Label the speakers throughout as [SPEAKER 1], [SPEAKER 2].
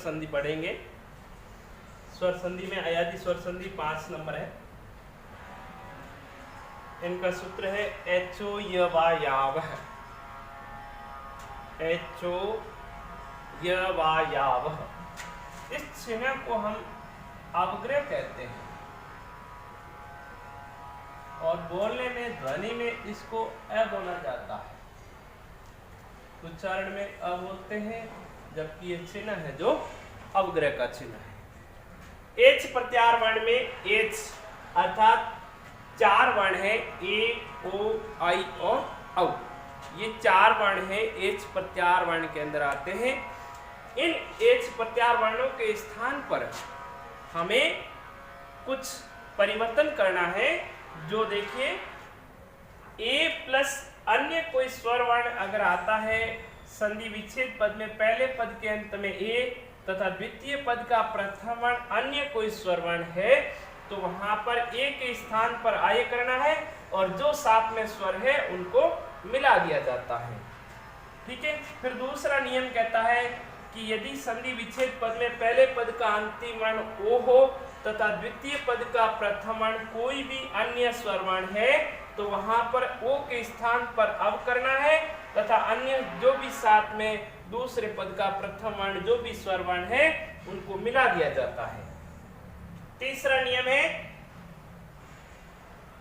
[SPEAKER 1] संधि पढ़ेंगे। स्वर संधि में अयादी स्वर संधि 5 नंबर है। इनका सूत्र है एचो यवायावह। एचो यवायावह। इस चिन्ह को हम अवग्रह कहते हैं और बोलने में, ध्वनि में इसको अ बोला जाता है। उच्चारण में अ बोलते हैं, जबकि ये चिन्ह है जो अवग्रह का चिन्ह है। एच प्रत्याहार वर्ण में एच अर्थात 4 वर्ण है, ए, ओ, आई और औ। ये 4 वर्ण है एच प्रत्याहार वर्ण के अंदर आते हैं। इन एच प्रत्याहार वर्णों के स्थान पर हमें कुछ परिवर्तन करना है। जो देखिए ए प्लस अन्य कोई स्वर वर्ण अगर आता है संधि विच्छेद पद में, पहले पद के अंत में ए तथा द्वितीय पद का प्रथम वर्ण अन्य कोई स्वर वर्ण है, तो वहां पर ए के स्थान पर आय करना है और जो साथ में स्वर है उनको मिला दिया जाता है। ठीक है। फिर दूसरा नियम कहता है कि यदि संधि विच्छेद पद में पहले पद का अंतिम वर्ण ओ हो तथा द्वितीय पद का प्रथम वर्ण कोई भी अन्य स्वर वर्ण है, तो वहां पर ओ के स्थान पर अब करना है तथा अन्य जो भी साथ में दूसरे पद का प्रथम वर्ण जो भी स्वर वर्ण है उनको मिला दिया जाता है। तीसरा नियम है,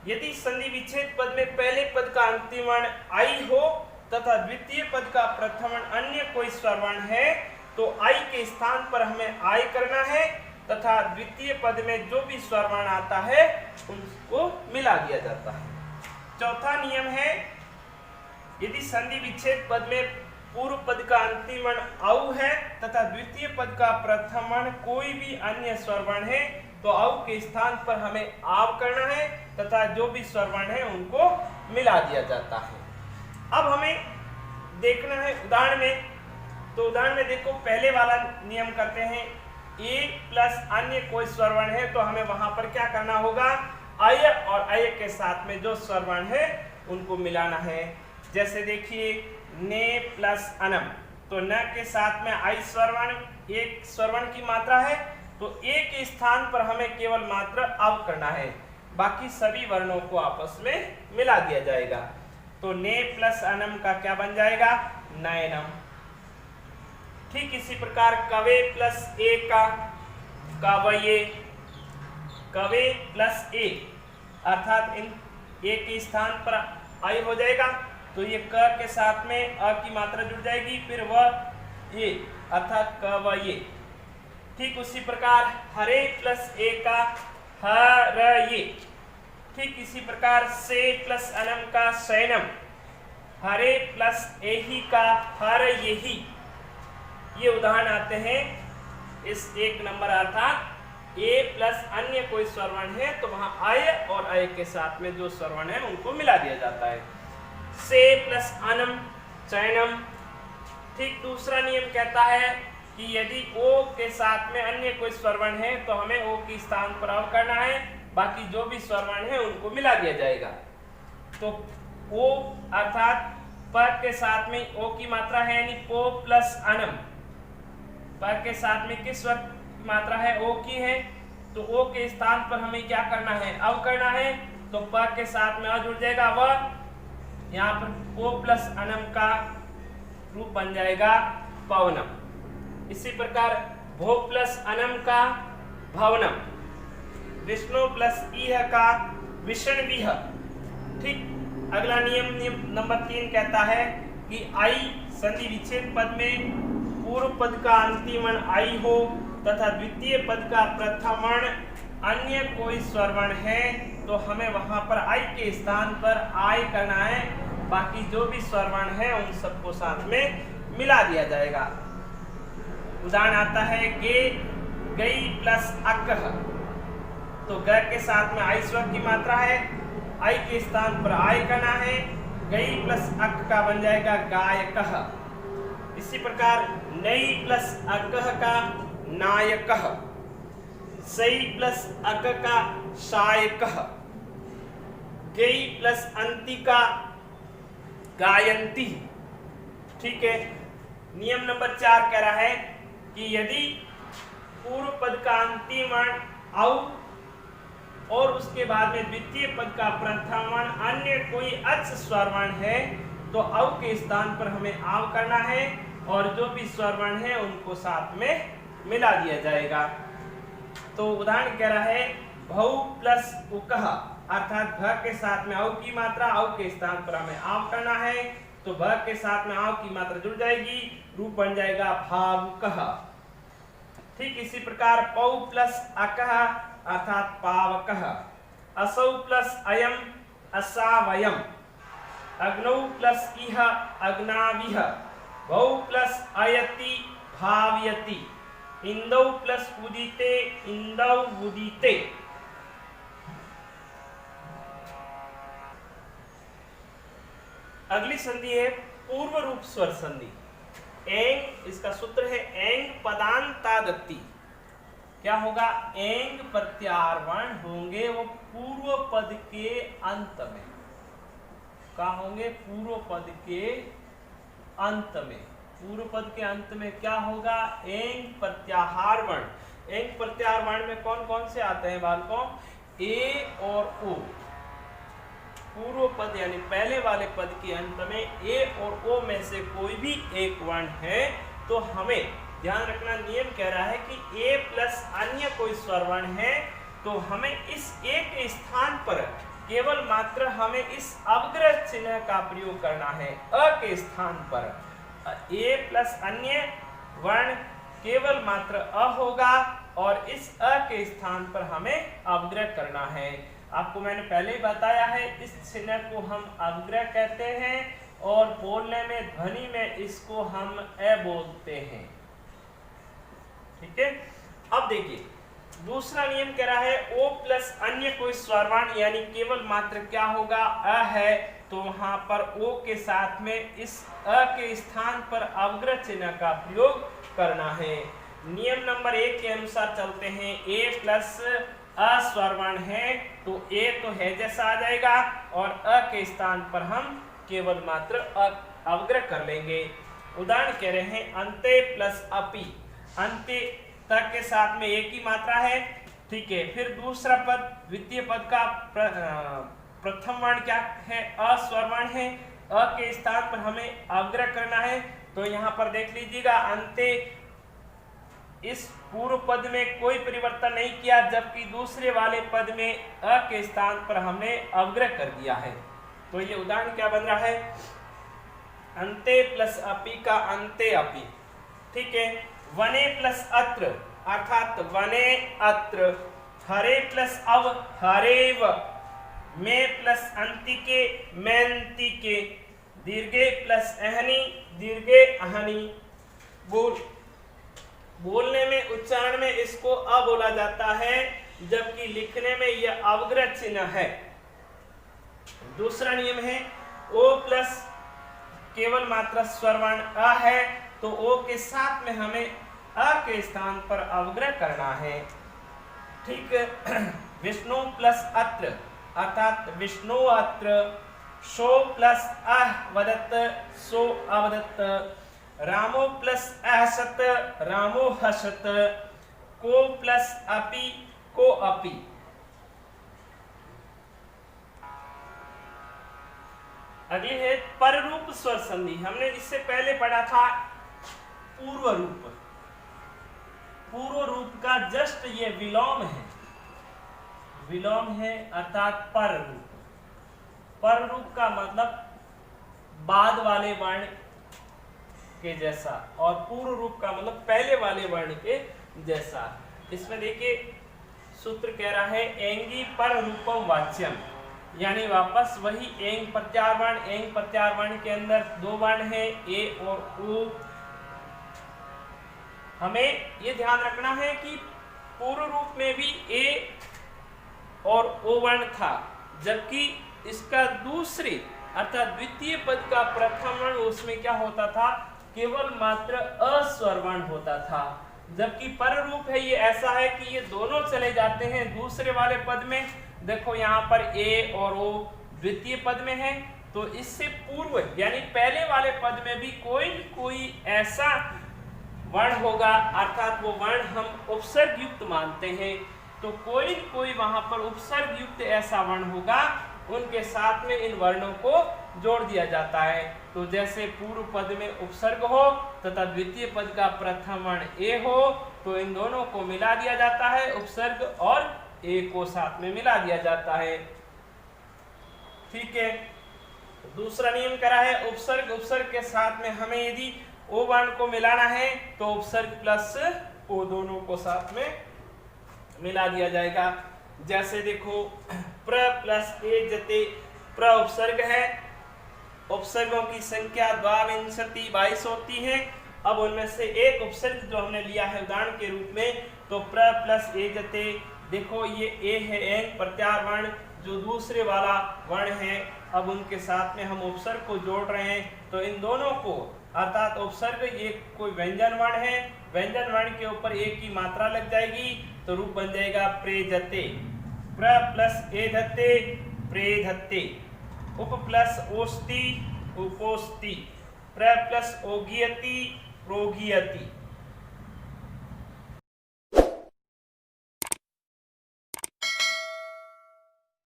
[SPEAKER 1] यदि संधि विच्छेद पद में पहले पद का अंतिम वर्ण आई हो तथा द्वितीय पद का प्रथम वर्ण अन्य कोई स्वर वर्ण है, तो आई के स्थान पर हमें आय करना है तथा द्वितीय पद में जो भी स्वर वर्ण आता है उसको मिला दिया जाता है। चौथा नियम है, यदि संधि विच्छेद पद में पूर्व पद का अंतिम वर्ण औ है तथा द्वितीय पद का प्रथम वर्ण कोई भी अन्य स्वर वर्ण है, तो औ के स्थान पर हमें आव करना है तथा जो भी स्वर वर्ण है उनको मिला दिया जाता है। अब हमें देखना है उदाहरण में। तो उदाहरण में देखो, पहले वाला नियम करते हैं, ए प्लस अन्य कोई स्वर वर्ण है तो हमें वहां पर क्या करना होगा, अय और अय के साथ में जो स्वर वर्ण है उनको मिलाना है। जैसे देखिए ने प्लस अनम, तो न के साथ में आई स्वर वर्ण, एक स्वर वर्ण की मात्रा है, तो ए के स्थान पर हमें केवल मात्र अव करना है, बाकी सभी वर्णों को आपस में मिला दिया जाएगा। तो ने प्लस अनम का क्या बन जाएगा, नयनम। ठीक इसी प्रकार कवे प्लस ए का कवये, कवे प्लस ए अर्थात इन ए के स्थान पर आई हो जाएगा, तो ये क के साथ में अ की मात्रा जुड़ जाएगी, फिर वह ए अर्थात कवये। ठीक उसी प्रकार हरे प्लस ए का हरये। ठीक इसी प्रकार से प्लस अनम का शयनम, हरे प्लस एही का हरयेही। ये उदाहरण आते हैं इस 1 नंबर अर्थात ए प्लस अन्य कोई स्वर वर्ण है तो वहां आय और आय के साथ में जो स्वर वर्ण है उनको मिला दिया जाता है। से प्लस अनम चयनम। ठीक दूसरा नियम कहता है कि यदि ओ के साथ में अन्य कोई स्वर वर्ण है तो हमें ओ के स्थान पर अव करना है, बाकी जो भी स्वर वर्ण है उनको मिला दिया जाएगा। तो ओ अर्थात प के साथ में ओ की मात्रा है यानी पो प्लस अनम, प के साथ में किस स्वर की मात्रा है, ओ की है, तो ओ के स्थान पर हमें क्या करना है, अव करना है, तो प के साथ में अ जुड़ जाएगा, वह यहाँ पर ओ प्लस अनम का रूप बन जाएगा पवनम। इसी प्रकार भो प्लस अनम का भवनम, विष्णु प्लस इह का विष्णवीह। ठीक अगला नियम नंबर 3 कहता है कि आई संधि विच्छेद पद में पूर्व पद का अंतिम वर्ण आई हो तथा द्वितीय पद का प्रथम वर्ण अन्य कोई स्वर वर्ण है, तो हमें वहां पर आई के स्थान पर आय करना है, बाकी जो भी स्वर वर्ण है उन सबको साथ में मिला दिया जाएगा। उदाहरण आता है गे गई प्लस अकह, तो ग के साथ में आई स्वर की मात्रा है, आई के स्थान पर आय करना है, गई प्लस अक का बन जाएगा गायकह। इसी प्रकार नई प्लस अकह का नायकह, सई प्लस अक का शायकह, गई प्लस अंति का गायंती। ठीक है। नियम नंबर 4 कह रहा है कि यदि का अंतिम वर्ण औ और उसके बाद में द्वितीय पद का प्रथम वर्ण अन्य कोई अच् स्वर वर्ण है तो औ के स्थान पर हमें आव करना है और जो भी स्वर वर्ण है उनको साथ में मिला दिया जाएगा। तो उदाहरण कह रहा है भौ प्लस उकह, अर्थात भ के साथ में औ की मात्रा, औ के स्थान पर हमें आव करना है तो भ के साथ में आव की मात्रा जुड़ जाएगी, रूप बन जाएगा भावुकः। ठीक इसी प्रकार पौ प्लस अकः अर्थात पावकः, असौ प्लस अयम असावयम, अग्नौ प्लस इह अग्नाविह, भौ प्लस अयति भावयति, इंदौ प्लस उदिते इंदौ उदिते। अगली संधि है पूर्व रूप स्वर संधि। एंग, इसका सूत्र है एंग पदांतादत्ति। क्या होगा? एंग प्रत्याहार वर्ण होंगे वो पूर्व पद के अंत में। क्या होंगे? पूर्व पद के अंत में। पूर्व पद के अंत में क्या होगा? एंग प्रत्याहार वर्ण। एंग प्रत्याहार वर्ण में कौन कौन से आते हैं बालकों? ए और ओ। पूर्व पद यानी पहले वाले पद के अंत में ए और ओ में से कोई भी एक वर्ण है तो हमें ध्यान रखना, नियम कह रहा है कि ए प्लस अन्य कोई स्वर वर्ण है तो हमें इस ए के स्थान पर केवल मात्र हमें इस अवग्रह चिन्ह का प्रयोग करना है। अ के स्थान पर ए प्लस अन्य वर्ण केवल मात्र अ होगा और इस अ के स्थान पर हमें अवग्रह करना है। आपको मैंने पहले ही बताया है इस चिन्ह को हम अवग्रह कहते हैं और बोलने में ध्वनि में इसको हम ए बोलते हैं। ठीक है, अब देखिए दूसरा नियम कह रहा है ओ प्लस अन्य कोई स्वर वर्ण यानी केवल मात्र क्या होगा? अ है तो वहां पर ओ के साथ में इस अ के स्थान पर अवग्रह चिन्ह का प्रयोग करना है। नियम नंबर 1 के अनुसार चलते हैं। ए प्लस अ स्वर वर्ण है तो ए तो है जैसा आ जाएगा और अ के स्थान पर हम केवल मात्र अवग्रह कर लेंगे। उदाहरण कह रहे हैं अंते प्लस अपि। अंते तक के साथ में एक ही मात्रा है। ठीक है, फिर दूसरा पद द्वितीय पद का प्रथम वर्ण क्या है? अ स्वर वर्ण है। अ के स्थान पर हमें अवग्रह करना है तो यहाँ पर देख लीजिएगा अंते इस पूर्व पद में कोई परिवर्तन नहीं किया जबकि दूसरे वाले पद में अ के स्थान पर हमने अवग्रह कर दिया है। तो ये उदाहरण क्या बन रहा है? अंते प्लस अपि का अंते अपि। ठीक है, वने प्लस अत्र अर्थात वने अत्र, हरे प्लस अव हरेव, में प्लस अंतिके मेंतिके, दीर्घे प्लस अहनि दीर्घे अहनि। बोलने में उच्चारण में इसको अ बोला जाता है जबकि लिखने में यह अवग्रह चिन्ह है। दूसरा नियम है ओ प्लस केवल मात्र स्वर वर्ण अ है तो ओ के साथ में हमें अ के स्थान पर अवग्रह करना है। ठीक, विष्णु प्लस अत्र अर्थात विष्णु अत्र, शो प्लस अह वदत सो अवदत, रामो प्लस अहसत रामो हसत, को प्लस अपि को अपि। अगली है पररूप स्वर संधि। हमने इससे पहले पढ़ा था पूर्व रूप। पूर्व रूप का जस्ट ये विलोम है, विलोम है अर्थात पर रूप। पर रूप का मतलब बाद वाले वर्ण के जैसा और पूर्व रूप का मतलब पहले वाले वर्ण के जैसा। इसमें देखिए सूत्र कह रहा है एंगी पर रूपम वाच्यम, यानी वापस वही एंग प्रत्याहार वर्ण। एंग प्रत्याहार वर्ण के अंदर दो वर्ण है ए और ओ। हमें ये ध्यान रखना है कि पूर्व रूप में भी ए और ओ वर्ण था जबकि इसका दूसरे अर्थात द्वितीय पद का प्रथम वर्ण उसमें क्या होता था? केवल मात्र अस्वर वर्ण होता था। जबकि पर रूप है ये ऐसा है कि ये दोनों चले जाते हैं दूसरे वाले पद में। देखो यहाँ पर ए और ओ द्वितीय पद में है तो इससे पूर्व यानी पहले वाले पद में भी कोई ऐसा वर्ण होगा, अर्थात वो वर्ण हम उपसर्ग युक्त मानते हैं। तो कोई कोई वहां पर उपसर्ग युक्त ऐसा वर्ण होगा, उनके साथ में इन वर्णों को जोड़ दिया जाता है। तो जैसे पूर्व पद में उपसर्ग हो तथा द्वितीय पद का प्रथम वर्ण ए हो, तो इन दोनों को मिला दिया जाता है, उपसर्ग और ए को साथ में मिला दिया जाता है। ठीक है। दूसरा नियम करा है उपसर्ग उपसर्ग के साथ में हमें यदि ओ वर्ण को मिलाना है तो उपसर्ग प्लस ओ दोनों को साथ में मिला दिया जाएगा। जैसे देखो प्र प्लस ए जते, प्र उपसर्ग है, उपसर्गों की संख्या 22 होती है। अब उनमें से एक उपसर्ग जो हमने लिया है उदाहरण के रूप में, तो प्र प्लस ए जते, देखो ये ए है एंग प्रत्याहार वर्ण जो दूसरे वाला वर्ण है, अब उनके साथ में हम उपसर्ग को जोड़ रहे हैं। तो इन दोनों को अर्थात उपसर्ग ये कोई व्यंजन वर्ण है, व्यंजन वर्ण के ऊपर एक की मात्रा लग जाएगी तो रूप बन जाएगा प्रेजते, प्र प्लस ए धत्ते प्रेधत्ते, उप प्लस ओस्ति उपोस्ति, प्र प्लस ओगियति प्रोगियति।